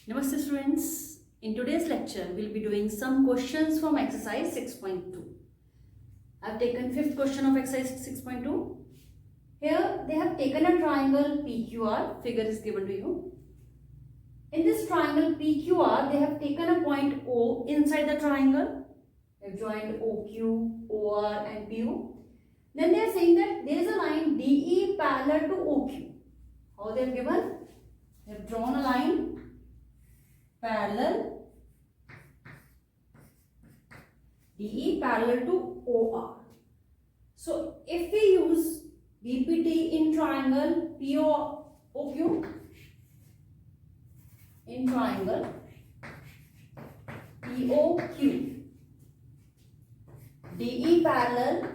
Namaste students. In today's lecture, we'll be doing some questions from exercise 6.2. I've taken fifth question of exercise 6.2. Here they have taken a triangle PQR, figure is given to you. In this triangle PQR, they have taken a point O inside the triangle. They've joined OQ, OR and PO. Then they are saying that there is a line DE parallel to OQ. How they have given? They have drawn a line parallel DE parallel to OR. So if we use BPT in triangle POQ, in triangle POQ, DE parallel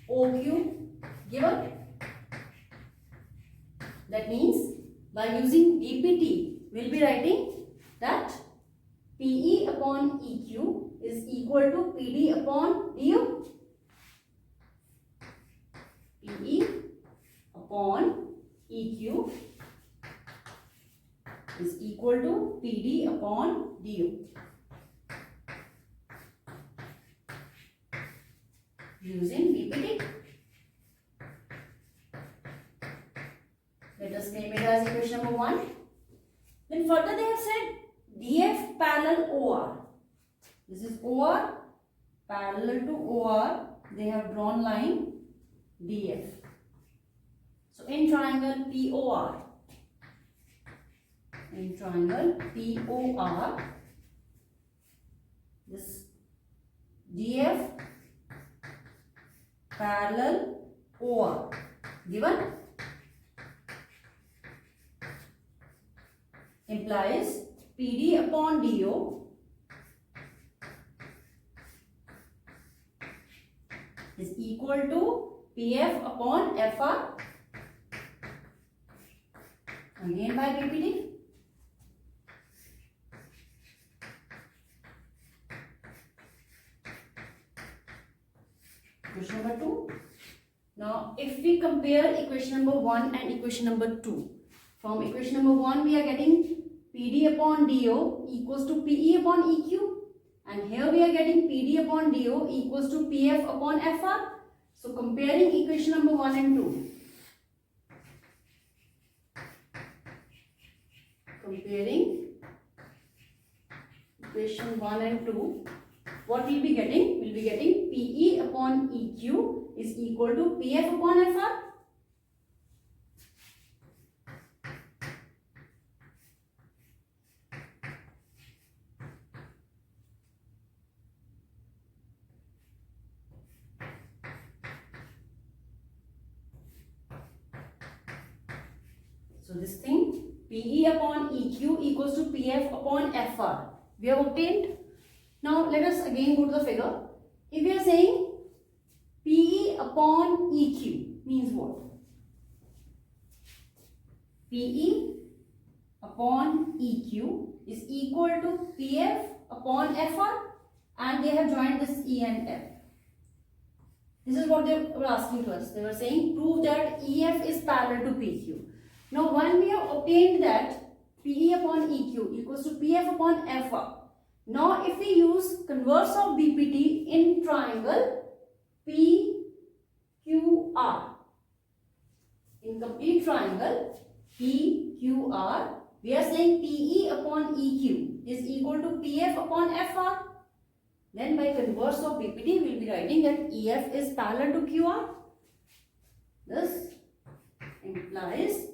OQ given. That means by using BPT, we'll be writing that PE upon EQ is equal to PD upon DO. PE upon EQ is equal to PD upon DO. Using BPT. Let us name it as equation number 1. Then further they have said DF parallel OR. This is OR parallel to OR. They have drawn line DF. So in triangle POR, this DF parallel OR given implies PD upon DO is equal to PF upon FR, again by BPT. Equation number 2. Now if we compare equation number 1 and equation number 2, from equation number 1 we are getting PD upon DO equals to PE upon EQ, and here we are getting PD upon DO equals to PF upon FR. So comparing equation number 1 and 2. Comparing equation 1 and 2, what we'll be getting? We'll be getting PE upon EQ is equal to PF upon FR. So this thing PE upon EQ equals to PF upon FR. We have obtained. Now let us again go to the figure. If we are saying PE upon EQ means what? PE upon EQ is equal to PF upon FR, and they have joined this E and F. This is what they were asking to us. They were saying prove that EF is parallel to PQ. Now when we have obtained that PE upon EQ equals to PF upon FR, now if we use converse of BPT in triangle PQR, in complete triangle PQR, we are saying PE upon EQ is equal to PF upon FR. Then by converse of BPT, we will be writing that EF is parallel to QR. This implies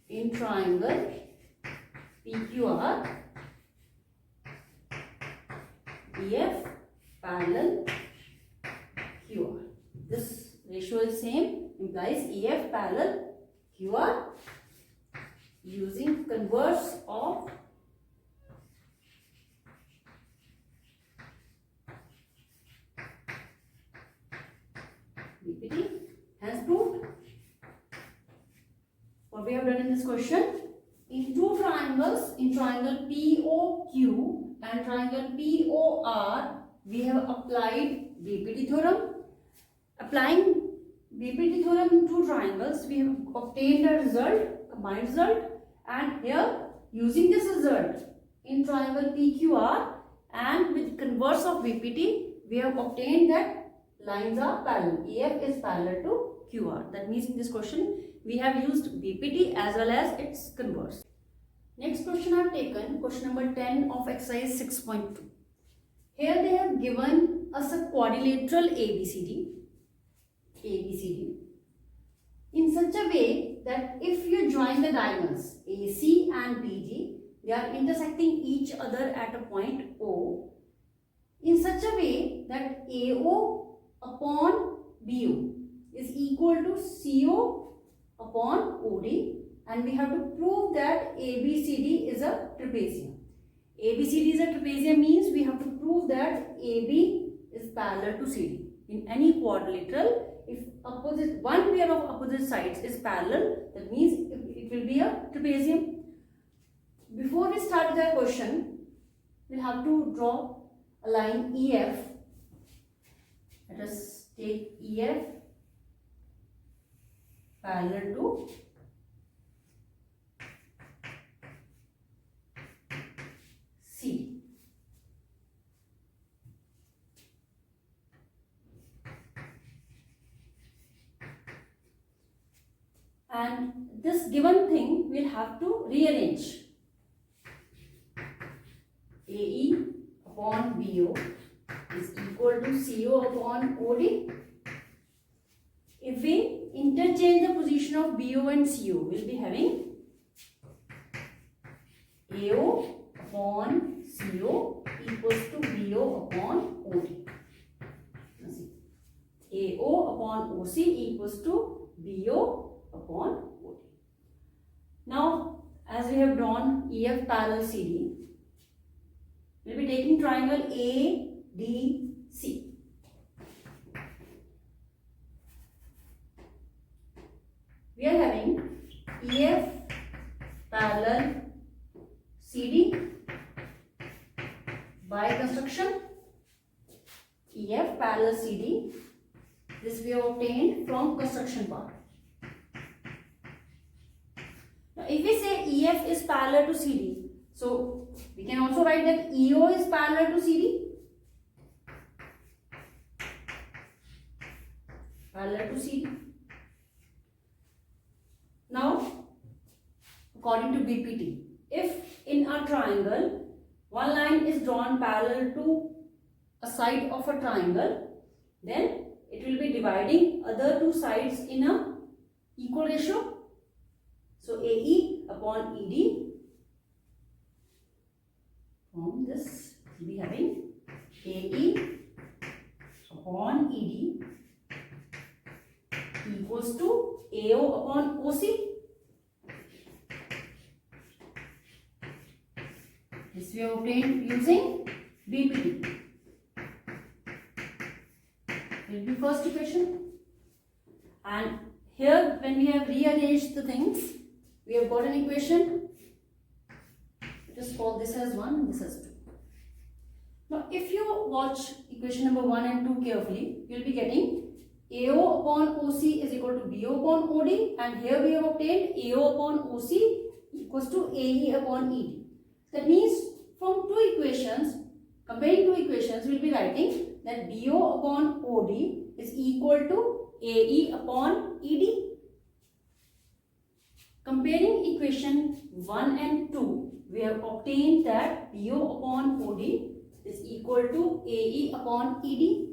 in triangle PQR, EF parallel QR. This ratio is same, implies EF parallel QR using converse of BPT. Hence proved. What we have done in this question? In two triangles, in triangle POQ and triangle POR, we have applied BPT theorem. Applying BPT theorem in two triangles, we have obtained a result, combined result, and here using this result in triangle PQR and with converse of BPT, we have obtained that lines are parallel. EF is parallel to QR. That means in this question, we have used BPT as well as its converse. Next question I have taken, question number 10 of exercise 6.2. Here they have given us a quadrilateral ABCD in such a way that if you join the diagonals AC and BD, they are intersecting each other at a point O in such a way that AO upon BO is equal to CO upon OD, and we have to prove that ABCD is a trapezium. ABCD is a trapezium means we have to prove that AB is parallel to CD. In any quadrilateral, if one pair of opposite sides is parallel, that means it will be a trapezium. Before we start the question, we'll have to draw a line EF. Let us take EF parallel to C. And this given thing we'll have to rearrange. AE upon BO is equal to CO upon OD. If we interchange the position of BO and CO, we'll be having AO upon CO equals to BO upon OD. AO upon OC equals to BO upon OD. Now, as we have drawn EF parallel CD, we will be taking triangle ADC. We are having EF parallel CD by construction. EF parallel CD, this we have obtained from construction part. Now, if we say EF is parallel to CD, so we can also write that EO is parallel to CD. Parallel to CD. Now, according to BPT, if in a triangle, one line is drawn parallel to a side of a triangle, then it will be dividing other two sides in a equal ratio. So, AE upon ED, from this we will be having AE upon ED equals to AO upon OC. This we have obtained using BPT. Will be first equation. And here when we have rearranged the things, we have got an equation. Just call this as 1 and this as 2. Now if you watch equation number 1 and 2 carefully, you will be getting AO upon OC is equal to BO upon OD, and here we have obtained AO upon OC equals to AE upon ED. That means from two equations, comparing two equations, we will be writing that BO upon OD is equal to AE upon ED. Comparing equation 1 and 2, we have obtained that BO upon OD is equal to AE upon ED.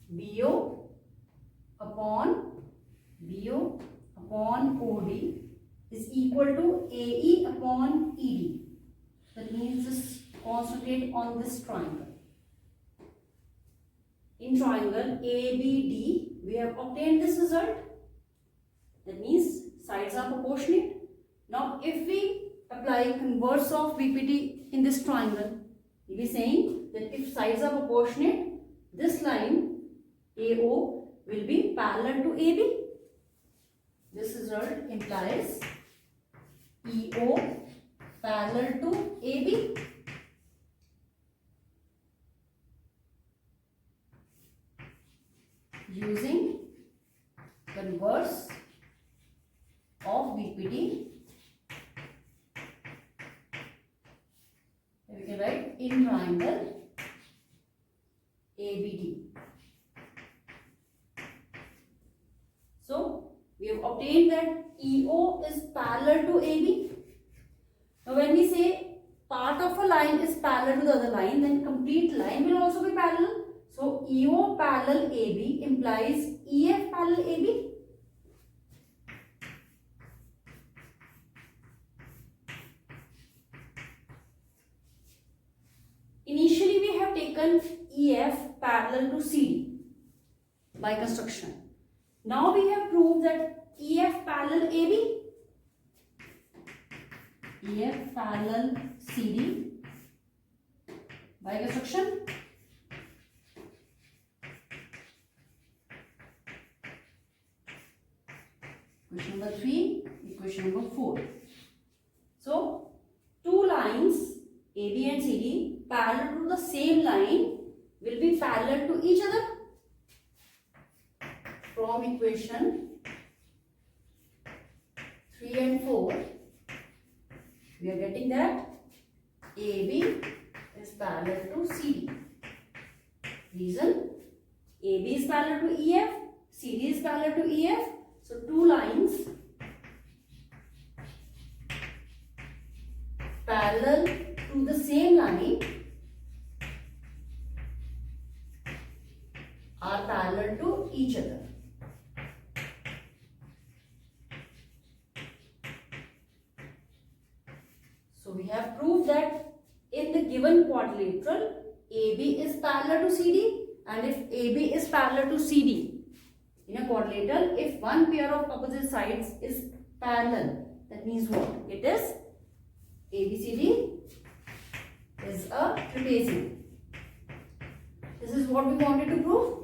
BO upon OD is equal to AE upon ED. That means just concentrate on this triangle. In triangle ABD, we have obtained this result. That means sides are proportionate. Now, if we apply converse of BPT in this triangle, we will be saying that if sides are proportionate, this line AO will be parallel to AB. This result implies EO parallel to AB. Using inverse of BPD. We can write in triangle ABD. So we have obtained that EO is parallel to AB. Now when we say part of a line is parallel to the other line, then complete line will also be parallel. So EO parallel AB implies EF parallel AB. Initially we have taken EF parallel to CD by construction. Now we have proved that EF parallel AB, EF parallel CD by construction. Equation number 3, equation number 4. So, two lines AB and CD parallel to the same line will be parallel to each other. From equation 3 and 4, we are getting that AB is parallel to CD. Reason, AB is parallel to EF, CD is parallel to EF. So, two lines parallel to the same line are parallel to each other. So we have proved that in the given quadrilateral, AB is parallel to CD, and if AB is parallel to CD in a quadrilateral, if one pair of opposite sides is parallel, that means what? It is ABCD is a trapezium. This is what we wanted to prove.